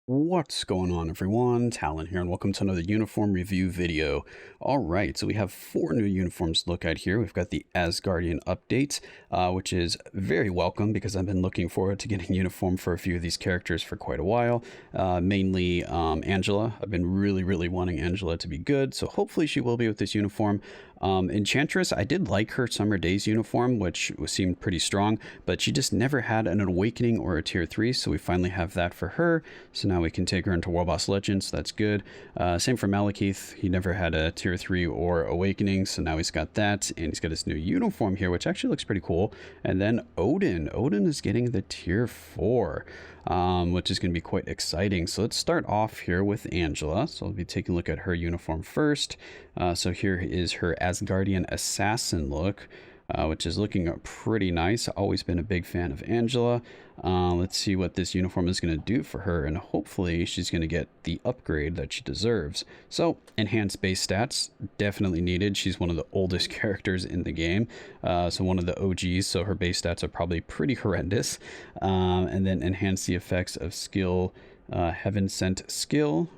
What's going on, everyone? Talen here, and welcome to another uniform review video. All right, so we have 4 new uniforms to look at here. We've got the Asgardian update, which is very welcome because I've been looking forward to getting uniform for a few of these characters for quite a while. Mainly Angela. I've been really wanting Angela to be good, so hopefully she will be with this uniform. Enchantress, I did like her Summer Days uniform, which seemed pretty strong, but she just never had an Awakening or a Tier 3, so we finally have that for her. So now we can take her into World Boss Legends, so that's good. Same for Malekith, he never had a Tier 3 or Awakening, so now he's got that, and he's got his new uniform here, which actually looks pretty cool. And then Odin is getting the Tier 4. Which is going to be quite exciting. So let's start off here with Angela. So I'll be taking a look at her uniform first. So here is her Asgardian assassin look, which is looking pretty nice. Always been a big fan of Angela. Let's see what this uniform is going to do for her, and hopefully she's going to get the upgrade that she deserves. So enhanced base stats, definitely needed. She's one of the oldest characters in the game, so one of the OGs, so her base stats are probably pretty horrendous. And then enhance the effects of skill, Heaven Sent skill,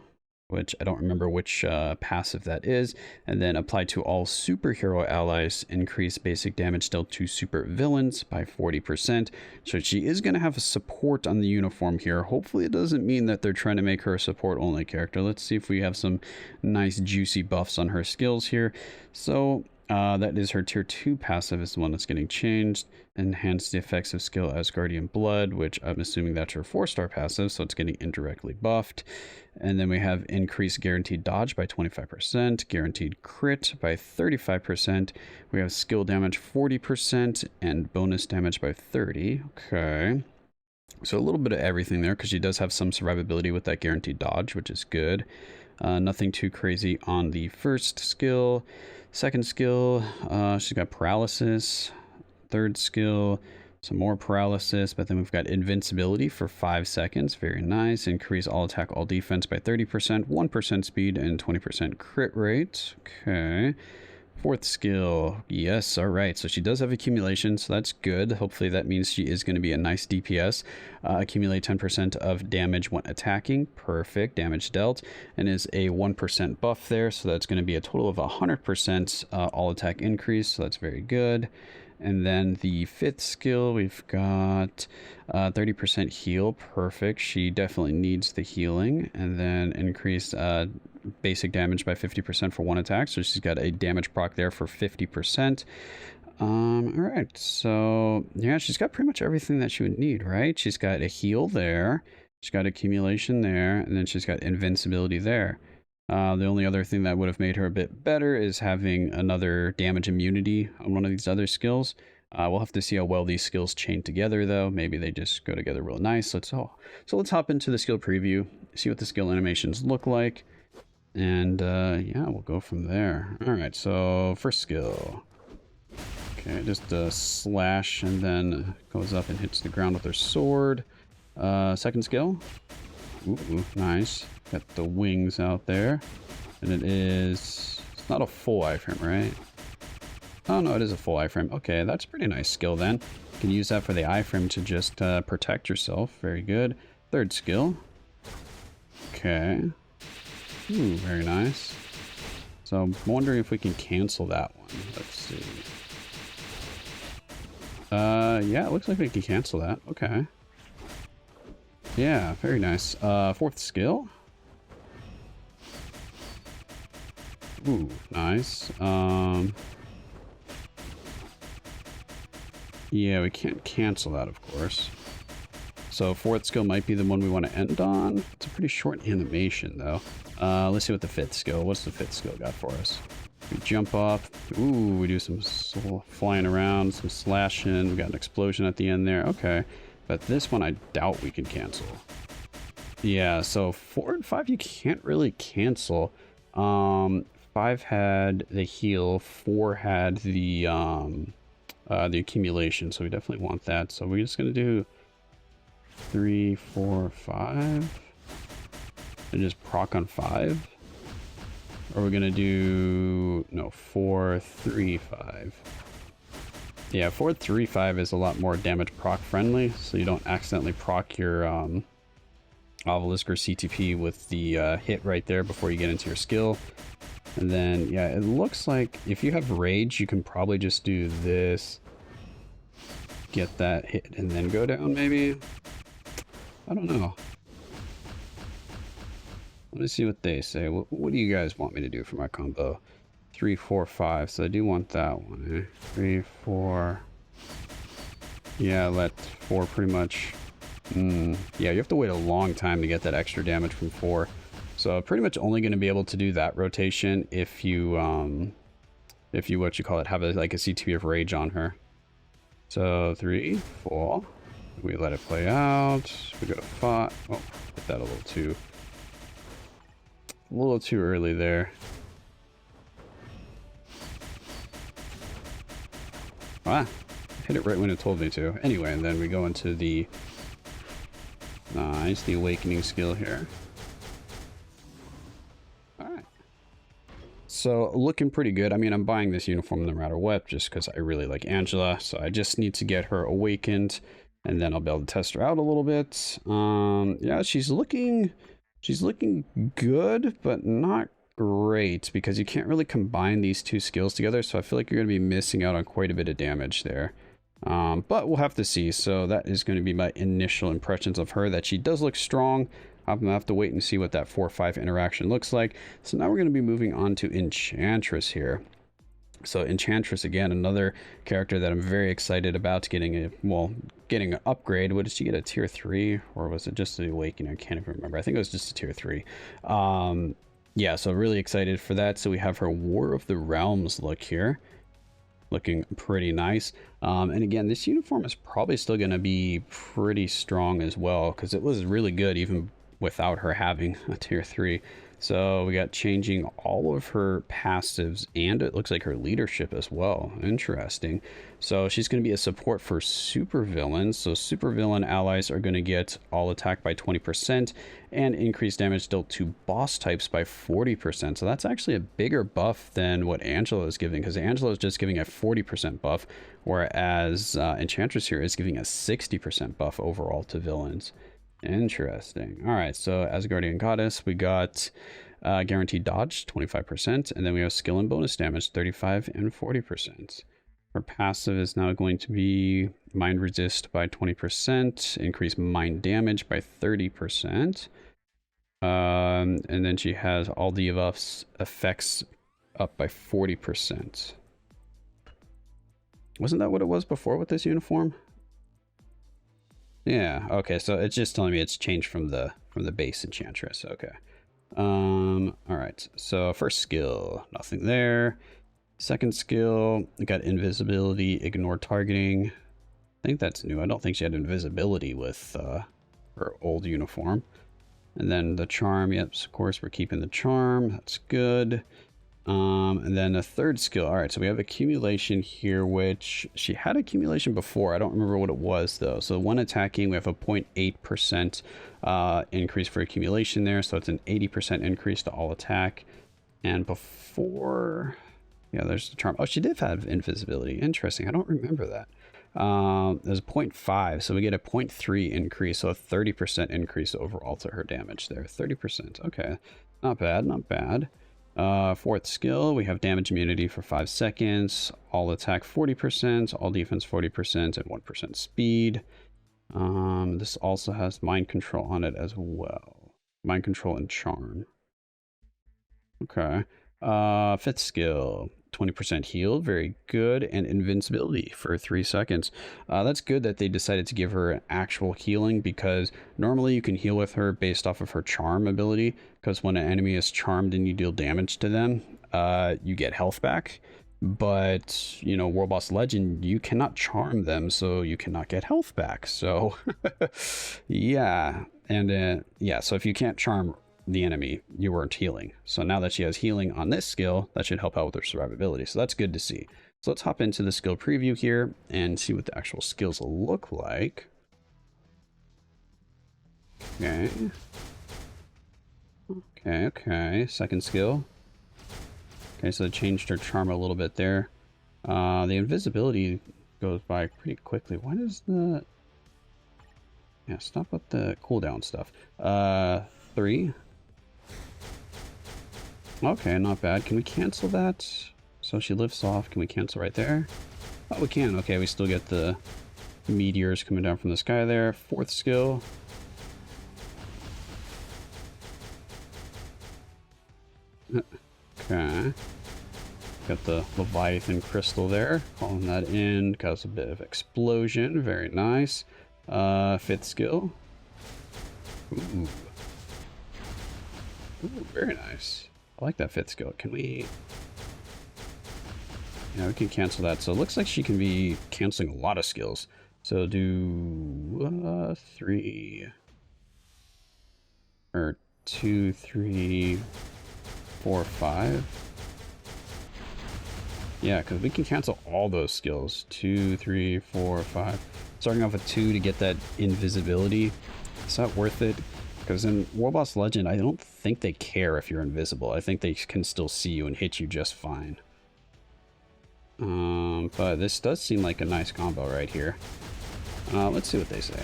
which I don't remember which passive that is, and then apply to all superhero allies, increase basic damage dealt to super villains by 40%. So she is going to have a support on the uniform here. Hopefully it doesn't mean that they're trying to make her a support only character. Let's see if we have some nice juicy buffs on her skills here. So that is her tier 2 passive is the one that's getting changed. Enhance the effects of skill Asgardian Blood, which I'm assuming that's her 4-star passive, so it's getting indirectly buffed. And then we have increased guaranteed dodge by 25%, guaranteed crit by 35%. We have skill damage 40% and bonus damage by 30. Okay. So a little bit of everything there because she does have some survivability with that guaranteed dodge, which is good. Nothing too crazy on the first skill. Second skill, she's got paralysis. Third skill, some more paralysis, but then we've got invincibility for 5 seconds. Very nice. Increase all attack, all defense by 30%, 1% speed, and 20% crit rate. Okay. Fourth skill, yes, all right. So she does have accumulation, so that's good. Hopefully that means she is going to be a nice DPS. Accumulate 10% of damage when attacking. Perfect, damage dealt. And is a 1% buff there, so that's going to be a total of 100% all attack increase, so that's very good. And then the fifth skill, we've got 30% heal. Perfect. She definitely needs the healing. And then increase basic damage by 50% for 1 attack. So she's got a damage proc there for 50%. All right. So yeah, she's got pretty much everything that she would need, right? She's got a heal there. She's got accumulation there. And then she's got invincibility there. The only other thing that would have made her a bit better is having another damage immunity on one of these other skills. We'll have to see how well these skills chain together, though. Maybe they just go together real nice. So let's hop into the skill preview, see what the skill animations look like, and yeah, we'll go from there. All right, so first skill. Okay, just a slash and then goes up and hits the ground with her sword. Second skill. Ooh, nice. Got the wings out there. And it's not a full iframe, right? Oh, no, it is a full iframe. Okay, that's a pretty nice skill then. You can use that for the iframe to just protect yourself. Very good. Third skill. Okay. Ooh, very nice. So I'm wondering if we can cancel that one. Let's see. Yeah, it looks like we can cancel that. Okay. Yeah, very nice. Fourth skill. Ooh, nice. Yeah, we can't cancel that, of course. So fourth skill might be the one we want to end on. It's a pretty short animation, though. Let's see what the fifth skill. What's the fifth skill got for us? We jump up. Ooh, we do some flying around, some slashing. We got an explosion at the end there. Okay. But this one I doubt we can cancel. Yeah, so 4 and 5 you can't really cancel. 5 had the heal, 4 had the accumulation, so we definitely want that. So we're just gonna do 3, 4, 5, and just proc on 5. Or we're gonna do 4, 3, 5. Yeah, 4-3-5 is a lot more damage proc friendly, so you don't accidentally proc your Obelisk or CTP with the hit right there before you get into your skill. And then, yeah, it looks like if you have Rage, you can probably just do this. Get that hit and then go down, maybe? I don't know. Let me see what they say. What do you guys want me to do for my combo? 3, 4, 5. So I do want that one. 3, 4. Yeah, let 4 pretty much. Yeah, you have to wait a long time to get that extra damage from 4. So pretty much only going to be able to do that rotation if you what you call it, have like a CTP of Rage on her. So 3, 4. We let it play out. We go to 5. Oh, hit that a little too early there. Ah, hit it right when it told me to. Anyway, and then we go into the the awakening skill here. Alright. So, looking pretty good. I mean, I'm buying this uniform no matter what, just because I really like Angela. So I just need to get her awakened, and then I'll be able to test her out a little bit. Yeah, she's looking good, but not great, because you can't really combine these two skills together. So I feel like you're going to be missing out on quite a bit of damage there. But we'll have to see. So that is going to be my initial impressions of her, that she does look strong. I'm going to have to wait and see what that 4-5 interaction looks like. So now we're going to be moving on to Enchantress here. So Enchantress, again, another character that I'm very excited about getting an upgrade. What did she get, a tier 3? Or was it just the awakening? I can't even remember. I think it was just a tier 3. Yeah, so really excited for that. So we have her War of the Realms look here. Looking pretty nice. And again, this uniform is probably still going to be pretty strong as well, because it was really good even without her having a tier 3. So we got changing all of her passives, and it looks like her leadership as well. Interesting. So she's going to be a support for supervillains. So supervillain allies are going to get all attack by 20% and increased damage dealt to boss types by 40%. So that's actually a bigger buff than what Angela is giving, because Angela is just giving a 40% buff, whereas Enchantress here is giving a 60% buff overall to villains. Interesting. All right, so Asgardian Goddess, we got guaranteed dodge 25%, and then we have skill and bonus damage 35 and 40%. Her passive is now going to be mind resist by 20%, increase mind damage by 30%, and then she has all the effects up by 40%. Wasn't that what it was before with this uniform? Yeah, okay, so it's just telling me it's changed from the base Enchantress. Okay. All right. So first skill, nothing there. Second skill, we got invisibility, ignore targeting. I think that's new. I don't think she had invisibility with her old uniform. And then the charm, yep, of course we're keeping the charm. That's good. And then a third skill. All right, so we have accumulation here, which she had accumulation before. I don't remember what it was though. So when attacking, we have a 0.8% increase for accumulation there. So it's an 80% increase to all attack. And before, yeah, there's the charm. Oh, she did have invisibility. Interesting. I don't remember that. There's a 0.5, so we get a 0.3 increase, so a 30% increase overall to her damage there. 30%. Okay, not bad, not bad. Fourth skill, we have damage immunity for 5 seconds, all attack 40%, all defense 40%, and 1% speed. This also has mind control on it as well. Mind control and charm. Okay. Fifth skill, 20% healed, very good, and invincibility for 3 seconds. That's good that they decided to give her an actual healing, because normally you can heal with her based off of her charm ability, because when an enemy is charmed and you deal damage to them, you get health back. But, you know, World Boss Legend, you cannot charm them, so you cannot get health back. So, yeah. And, yeah, so if you can't charm the enemy, you weren't healing. So now that she has healing on this skill, that should help out with her survivability. So that's good to see. So let's hop into the skill preview here and see what the actual skills look like. Okay. Okay. Second skill. Okay, so they changed her charm a little bit there. The invisibility goes by pretty quickly. Why does the... Yeah, stop with the cooldown stuff. 3. Okay, not bad. Can we cancel that? So she lifts off. Can we cancel right there? Oh, we can. Okay, we still get the meteors coming down from the sky there. 4th skill. Okay. Got the Leviathan crystal there. Calling that in. Cause a bit of explosion. Very nice. 5th skill. Ooh. Ooh, very nice. I like that 5th skill. Can we... Yeah, we can cancel that. So it looks like she can be canceling a lot of skills. So do 3 or 2, 3, 4, 5. Yeah, because we can cancel all those skills. 2, 3, 4, 5. Starting off with 2 to get that invisibility. Is that worth it? Because in Warboss Legend, I don't think they care if you're invisible. I think they can still see you and hit you just fine. But this does seem like a nice combo right here. Let's see what they say.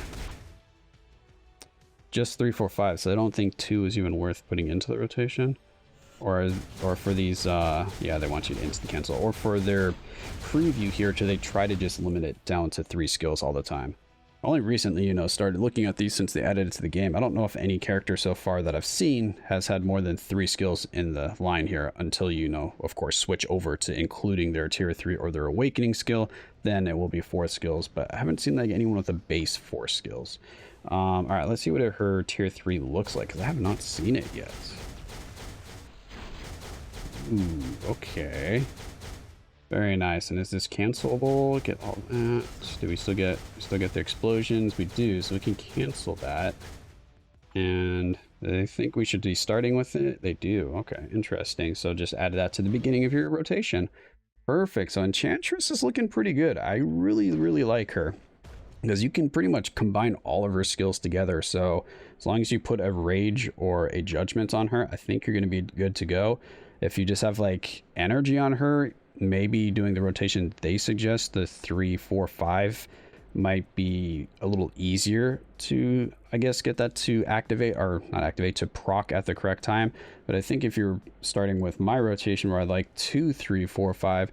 Just 3, 4, 5, so I don't think 2 is even worth putting into the rotation. Or for these, yeah, they want you to instant cancel. Or for their preview here, they try to just limit it down to 3 skills all the time. Only recently, you know, started looking at these since they added it to the game. I don't know if any character so far that I've seen has had more than 3 skills in the line here until, you know, of course, switch over to including their tier 3 or their awakening skill. Then it will be 4 skills, but I haven't seen like anyone with a base 4 skills. All right, let's see what her tier 3 looks like, because I have not seen it yet. Ooh, okay. Very nice. And is this cancelable? Get all that. Do we still get the explosions? We do, so we can cancel that. And they think we should be starting with it. They do. Okay, interesting. So just add that to the beginning of your rotation. Perfect. So Enchantress is looking pretty good. I really, really like her, because you can pretty much combine all of her skills together. So as long as you put a rage or a judgment on her, I think you're going to be good to go. If you just have like energy on her, maybe doing the rotation they suggest, the 3, 4, 5, might be a little easier to, I guess, get that to activate, or not activate, to proc at the correct time. But I think if you're starting with my rotation where I like 2, 3, 4, 5,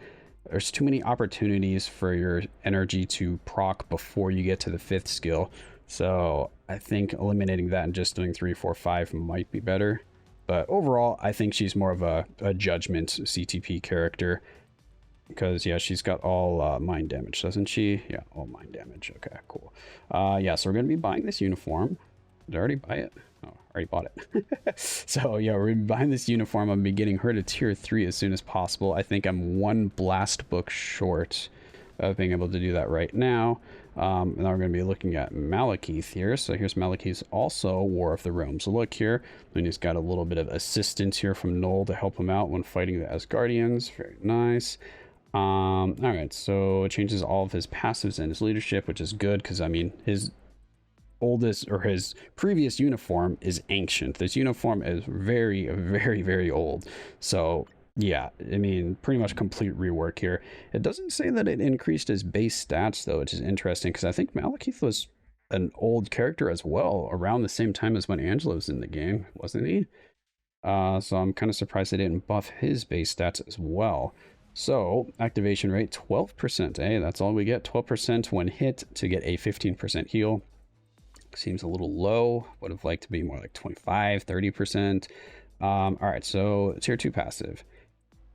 there's too many opportunities for your energy to proc before you get to the 5th skill. So I think eliminating that and just doing 3, 4, 5 might be better. But overall, I think she's more of a judgment CTP character. Because, yeah, she's got all mind damage, doesn't she? Yeah, all mind damage. Okay, cool. Yeah, so we're going to be buying this uniform. Did I already buy it? Oh, I already bought it. So, yeah, we're going to be buying this uniform. I'm going to be getting her to tier 3 as soon as possible. I think I'm 1 blast book short of being able to do that right now. And now we're going to be looking at Malekith here. So here's Malekith's also War of the Realms. Look here, and he's got a little bit of assistance here from Noel to help him out when fighting the Asgardians. Very nice. All right, so it changes all of his passives and his leadership, which is good because, I mean, his oldest or his previous uniform is ancient. This uniform is very, very, very old. So yeah, I mean, pretty much complete rework here. It doesn't say that it increased his base stats, though, which is interesting because I think Malekith was an old character as well, around the same time as when Angela was in the game, wasn't he? So I'm kind of surprised they didn't buff his base stats as well. So activation rate 12%. Hey, that's all we get. 12% when hit to get a 15% heal. Seems a little low. Would have liked to be more like 25, 30%. All right, so tier 2 passive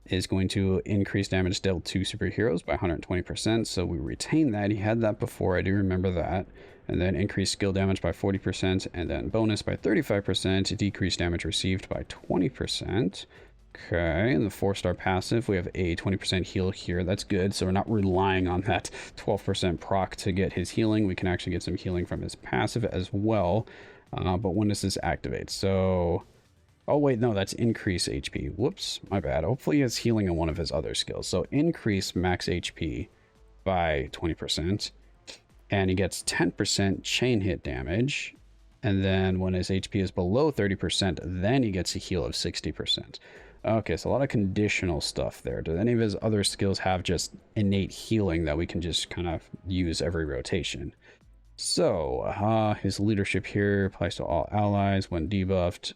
is going to increase damage dealt to superheroes by 120%. So we retain that. He had that before. I do remember that. And then increase skill damage by 40%, and then bonus by 35%, decrease damage received by 20%. Okay, and the 4-star passive, we have a 20% heal here. That's good, so we're not relying on that 12% proc to get his healing. We can actually get some healing from his passive as well. But when does this activate? So, oh wait, no, that's increase HP. Whoops, my bad. Hopefully he has healing in one of his other skills. So increase max HP by 20. And he gets 10% chain hit damage. And then when his HP is below 30%, then he gets a heal of 60%. Okay, so a lot of conditional stuff there. Do any of his other skills have just innate healing that we can just kind of use every rotation? So, his leadership here applies to all allies when debuffed.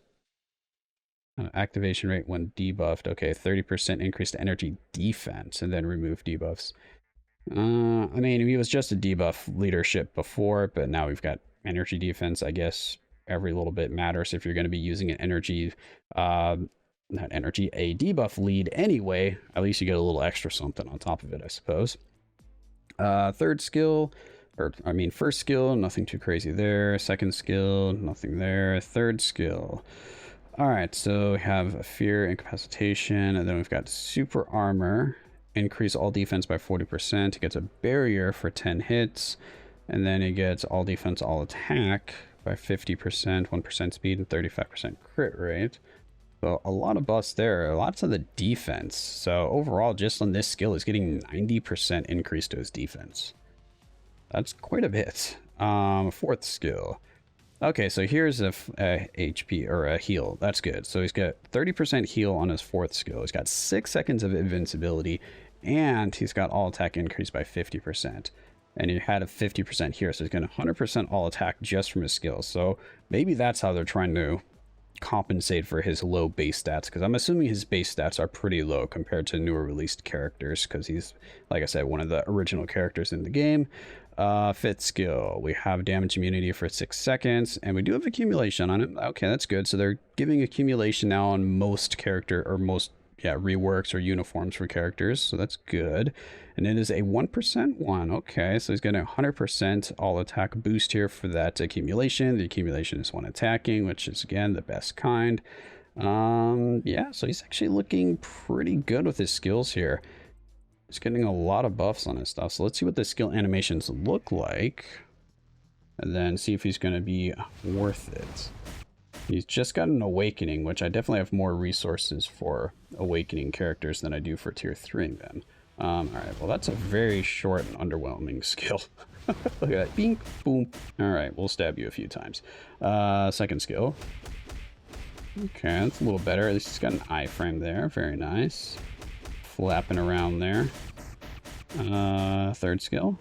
Activation rate when debuffed. Okay, 30% increased energy defense and then remove debuffs. I mean, he was just a debuff leadership before, but now we've got energy defense. I guess every little bit matters if you're going to be using an energy, not energy, a debuff lead anyway. At least you get a little extra something on top of it, I suppose. Third skill, or I mean, first skill, nothing too crazy there. Second skill, nothing there. Third skill. All right, so we have fear, incapacitation, and then we've got super armor. Increase all defense by 40%. It gets a barrier for 10 hits, and then it gets all defense, all attack by 50%, 1% speed, and 35% crit rate. So a lot of buffs there, lots of the defense. So overall, just on this skill, is getting 90% increase to his defense. That's quite a bit. Fourth skill. Okay, so here's a HP or a heal. That's good. So he's got 30% heal on his fourth skill. He's got 6 seconds of invincibility, and he's got all attack increased by 50%. And he had a 50% here, so he's got 100% all attack just from his skills. So maybe that's how they're trying to compensate for his low base stats, because I'm assuming his base stats are pretty low compared to newer released characters, because he's, like I said, one of the original characters in the game. Fifth skill, we have damage immunity for 6 seconds, and we do have accumulation on it. Okay, that's good. So they're giving accumulation now on most character, or most, yeah, reworks or uniforms for characters, so that's good. And it is a 1% one. Okay, so he's getting a 100% all attack boost here for that accumulation. The accumulation is one attacking, which is, again, the best kind. Yeah, so he's actually looking pretty good with his skills here. He's getting a lot of buffs on his stuff. So let's see what the skill animations look like, and then see if he's going to be worth it. He's just got an awakening, which I definitely have more resources for awakening characters than I do for tier 3 then. All right, well, that's a very short and underwhelming skill. Look at that. Bing, boom. All right, we'll stab you a few times. Second skill. Okay, that's a little better. At least he's got an iframe there. Very nice. Flapping around there. Third skill.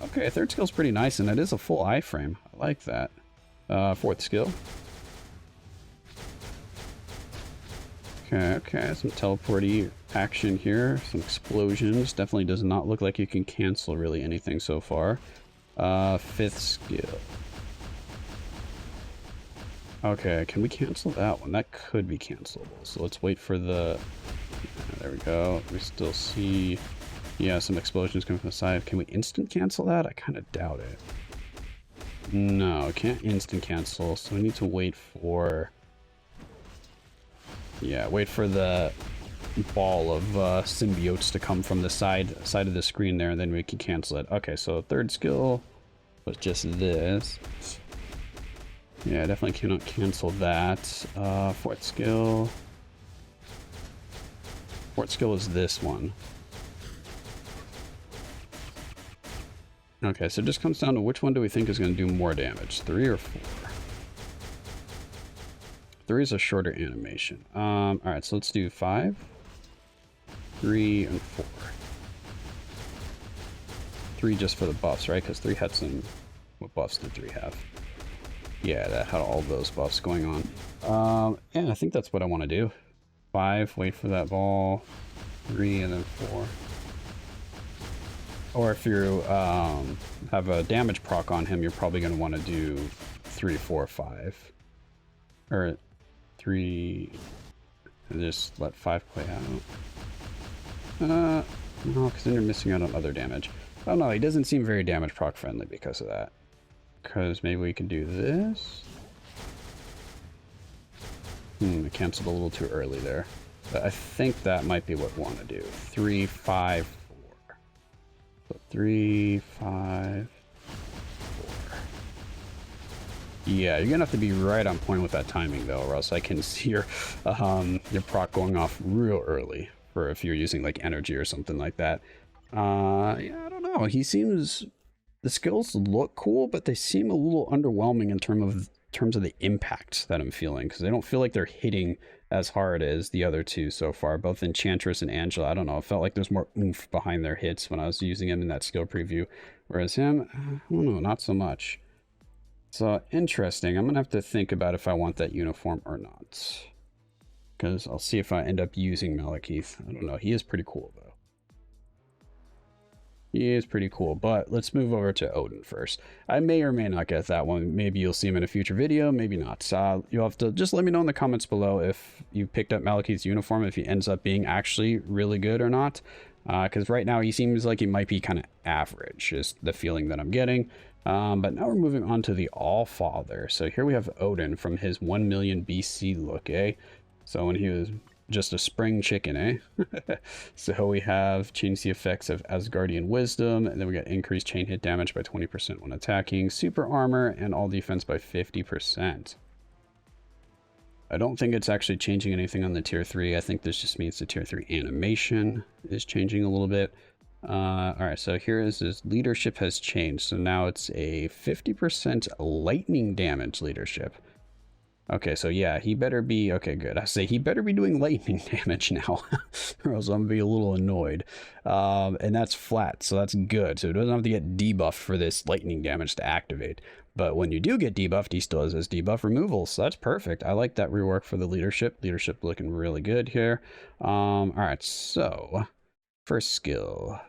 Okay, third skill's pretty nice, and it is a full iframe. I like that. Fourth skill. Okay, some teleporty action here. Some explosions. Definitely does not look like you can cancel really anything so far. Fifth skill. Okay, can we cancel that one? That could be cancelable. So let's wait for the... There we go. We still see... Yeah, some explosions coming from the side. Can we instant cancel that? I kind of doubt it. No, can't instant cancel. So we need to wait for... Yeah, wait for the ball of symbiotes to come from the side of the screen there, and then we can cancel it. Okay, so third skill was just this. Yeah, I definitely cannot cancel that. Fourth skill. Fourth skill is this one. Okay, so it just comes down to which one do we think is going to do more damage, 3 or 4? 3 is a shorter animation. Alright, so let's do 5, 3, and 4. 3 just for the buffs, right? Because 3 had some... What buffs did 3 have? Yeah, that had all those buffs going on. Yeah, I think that's what I want to do. 5, wait for that ball. 3, and then 4. Or if you have a damage proc on him, you're probably going to want to do 3, 4, 5. Or 3... And just let 5 play out. No, because then you're missing out on other damage. Oh no, he doesn't seem very damage proc friendly because of that. Because maybe we can do this. I canceled a little too early there. But I think that might be what we want to do. 3, 5, 4. So 3, 5, 4. Yeah, you're gonna have to be right on point with that timing though, or else I can see your proc going off real early for if you're using like energy or something like that. Yeah, I don't know. He seems... The skills look cool, but they seem a little underwhelming in terms of the impact that I'm feeling, because they don't feel like they're hitting as hard as the other two so far, both Enchantress and Angela. I don't know, it felt like there's more oomph behind their hits when I was using him in that skill preview, whereas him, I don't know, not so much. So interesting. I'm gonna have to think about if I want that uniform or not, because I'll see if I end up using Malekith. I don't know, he is pretty cool though. He is pretty cool, but let's move over to Odin first. I may or may not get that one. Maybe you'll see him in a future video, maybe not. You'll have to just let me know in the comments below if you picked up Malekith's uniform, if he ends up being actually really good or not. Because right now he seems like he might be kind of average, is the feeling that I'm getting. But now we're moving on to the Allfather. So here we have Odin from his 1 million BC look, eh? So when he was just a spring chicken, eh? So we have changed the effects of Asgardian Wisdom, and then we got increased chain hit damage by 20% when attacking, super armor, and all defense by 50%. I don't think it's actually changing anything on the tier 3. I think this just means the tier 3 animation is changing a little bit. Alright, so here is his leadership has changed. So now it's a 50% lightning damage leadership. Okay, so yeah, he better be... Okay, good. I say he better be doing lightning damage now, or else I'm going to be a little annoyed. And that's flat, so that's good. So it doesn't have to get debuffed for this lightning damage to activate. But when you do get debuffed, he still has his debuff removal, so that's perfect. I like that rework for the leadership. Leadership looking really good here. Alright, so... First skill,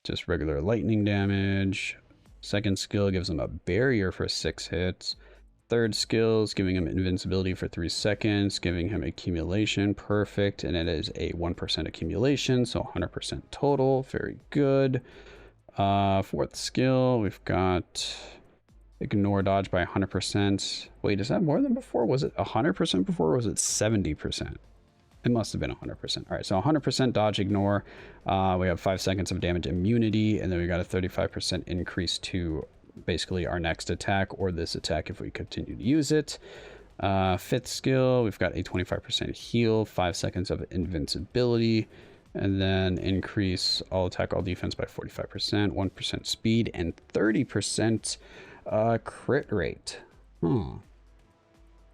just regular lightning damage. Second skill gives him a barrier for 6 hits. Third skill is giving him invincibility for 3 seconds, giving him accumulation, perfect, and it is a 1% accumulation, so 100% total, very good. Fourth skill, we've got ignore dodge by 100%. Wait, is that more than before? Was it 100% before, or was it 70%? It must have been 100%. All right, so 100% dodge ignore. We have 5 seconds of damage immunity, and then we got a 35% increase to basically our next attack or this attack if we continue to use it. Fifth skill, we've got a 25% heal, 5 seconds of invincibility, and then increase all attack, all defense by 45%, 1% speed, and 30% crit rate.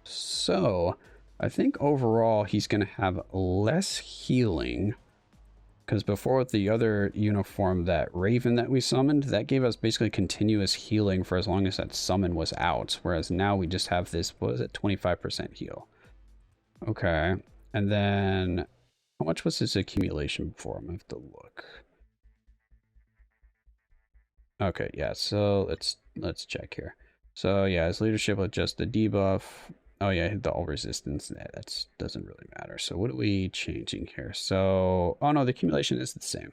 So I think overall he's going to have less healing, because before with the other uniform, that Raven that we summoned, that gave us basically continuous healing for as long as that summon was out. Whereas now we just have this, what was it, 25% heal. Okay. And then how much was his accumulation before? I'm going to have to look. Okay, yeah, so let's check here. So yeah, his leadership with just the debuff. Oh yeah, the all resistance, that doesn't really matter. So what are we changing here? So, oh no, the accumulation is the same.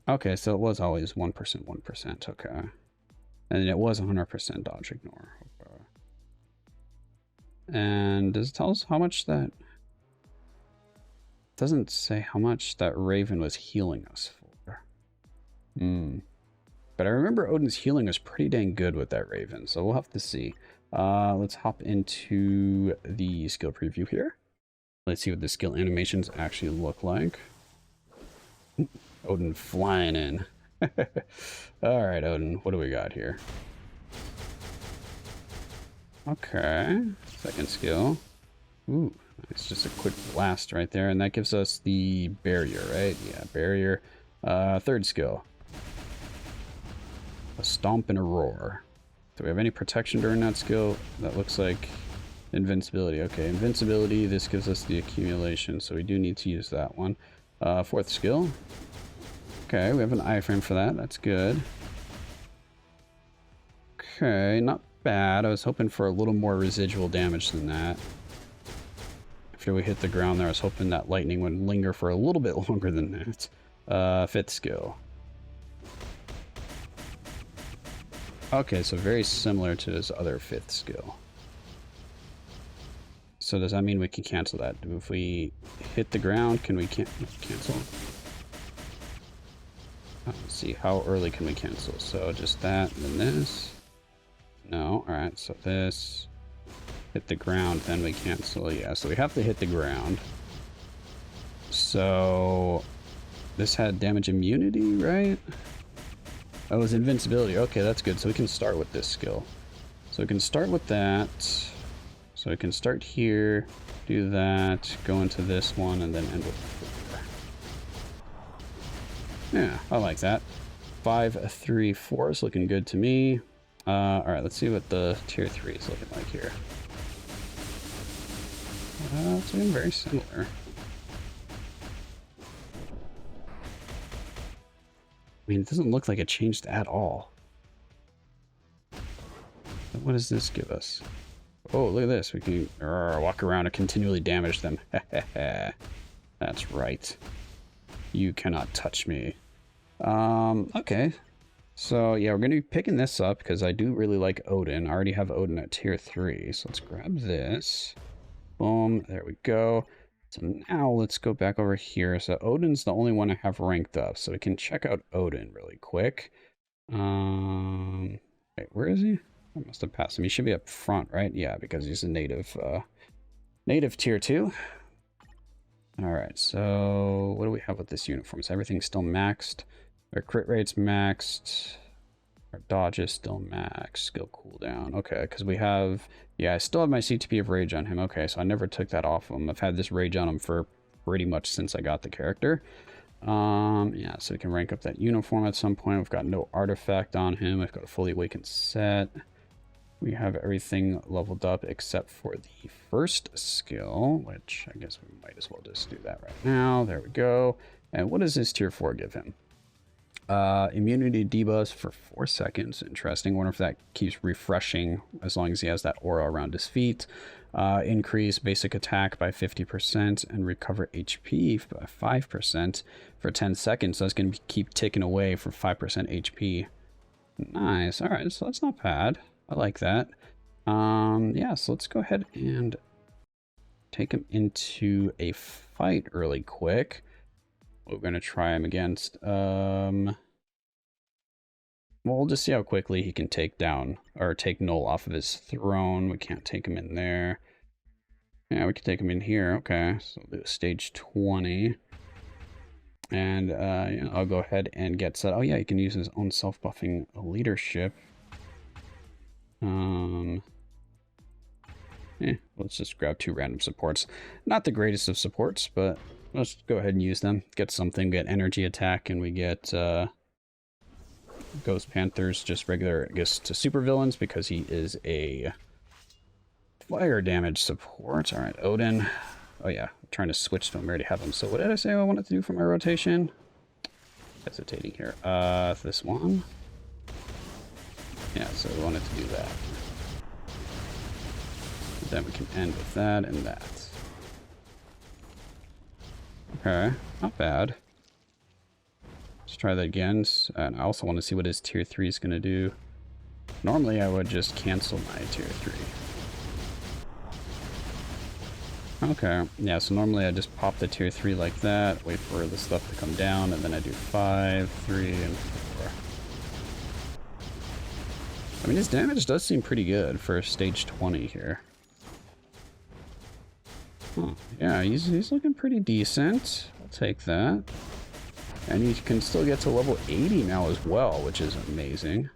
Okay, so it was always 1%, 1%, okay. And it was 100% dodge ignore. Okay. And does it tell us how much that... It doesn't say how much that Raven was healing us for. But I remember Odin's healing was pretty dang good with that Raven, so we'll have to see. Let's hop into the skill preview here. Let's see what the skill animations actually look like. Odin flying in. Alright, Odin, what do we got here? Okay, second skill. Ooh, it's just a quick blast right there, and that gives us the barrier, right? Yeah, barrier. Third skill. A stomp and a roar. Do we have any protection during that skill? That looks like invincibility. Okay, invincibility. This gives us the accumulation, so we do need to use that one. Fourth skill. Okay, we have an iframe for that. That's good. Okay, not bad. I was hoping for a little more residual damage than that. After we hit the ground there, I was hoping that lightning would linger for a little bit longer than that. Fifth skill. Okay, so very similar to his other fifth skill. So does that mean we can cancel that? If we hit the ground, can we cancel? Let's see, how early can we cancel? So just that, and then this. No, alright, so this. Hit the ground, then we cancel. Yeah, so we have to hit the ground. So this had damage immunity, right? Oh, it was invincibility. Okay, that's good. So we can start with this skill. So we can start with that. So So I can start here, do that, go into this one, and then end with 4. Yeah, I like that. 5, 3, 4 is looking good to me. Alright, let's see what the tier 3 is looking like here. It's looking very similar. I mean, it doesn't look like it changed at all. What does this give us? Oh, look at this. We can walk around and continually damage them. That's right. You cannot touch me. Okay. So, yeah, we're going to be picking this up because I do really like Odin. I already have Odin at tier 3. So let's grab this. Boom. There we go. So now let's go back over here. So Odin's the only one I have ranked up. So we can check out Odin really quick. Wait, where is he? I must have passed him. He should be up front, right? Yeah, because he's a native tier 2. All right, so what do we have with this uniform? Is everything still maxed? Our crit rate's maxed. Our dodge is still maxed. Skill cooldown. Okay, because we have... Yeah, I still have my CTP of Rage on him. Okay, so I never took that off him. I've had this Rage on him for pretty much since I got the character. Yeah, so we can rank up that uniform at some point. We've got no artifact on him. We've got a fully awakened set. We have everything leveled up except for the first skill, which I guess we might as well just do that right now. There we go. And what does this tier 4 give him? Immunity debuffs for 4 seconds. Interesting. Wonder if that keeps refreshing as long as he has that aura around his feet. Increase basic attack by 50% and recover HP by 5% for 10 seconds. So that's going to keep ticking away for 5% HP. Nice. All right. So that's not bad. I like that. Yeah, so let's go ahead and take him into a fight really quick. We're going to try him against... Well, we'll just see how quickly he can take down, or take Null off of his throne. We can't take him in there. Yeah, we can take him in here. Okay, so we'll do stage 20. And yeah, I'll go ahead and get set. Oh yeah, he can use his own self-buffing leadership. Let's just grab 2 random supports. Not the greatest of supports, but let's go ahead and use them. Get something, get energy attack, and we get Ghost Panther's just regular, I guess, to super villains because he is a fire damage support. All right, Odin. Oh yeah, I'm trying to switch to him. I already have him. So what did I say I wanted to do for my rotation? Hesitating here. This one. Yeah, so we wanted to do that. Then we can end with that and that. Okay, not bad. Let's try that again. And I also want to see what his tier 3 is going to do. Normally I would just cancel my tier 3. Okay, yeah, so normally I just pop the tier 3 like that, wait for the stuff to come down, and then I do 5, 3, and 4. I mean, his damage does seem pretty good for stage 20 here. Huh. Yeah, he's looking pretty decent. I'll take that. And he can still get to level 80 now as well, which is amazing.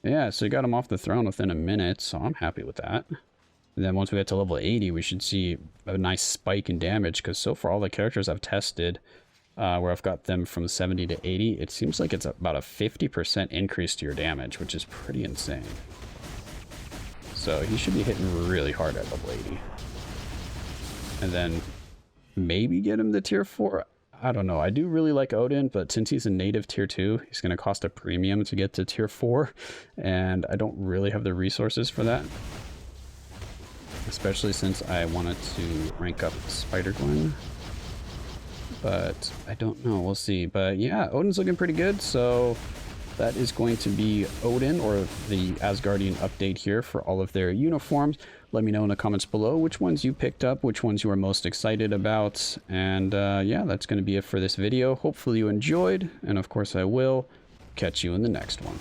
Yeah, so you got him off the throne within a minute, so I'm happy with that. And then once we get to level 80, we should see a nice spike in damage, because so far all the characters I've tested, where I've got them from 70 to 80, it seems like it's about a 50% increase to your damage, which is pretty insane. So he should be hitting really hard at level 80. And then maybe get him to tier 4. I don't know. I do really like Odin, but since he's a native tier 2, he's going to cost a premium to get to tier 4. And I don't really have the resources for that. Especially since I wanted to rank up Spider-Gwen. But I don't know. We'll see. But yeah, Odin's looking pretty good. So that is going to be Odin, or the Asgardian update here for all of their uniforms. Let me know in the comments below which ones you picked up, which ones you are most excited about. And yeah, that's going to be it for this video. Hopefully you enjoyed. And of course I will catch you in the next one.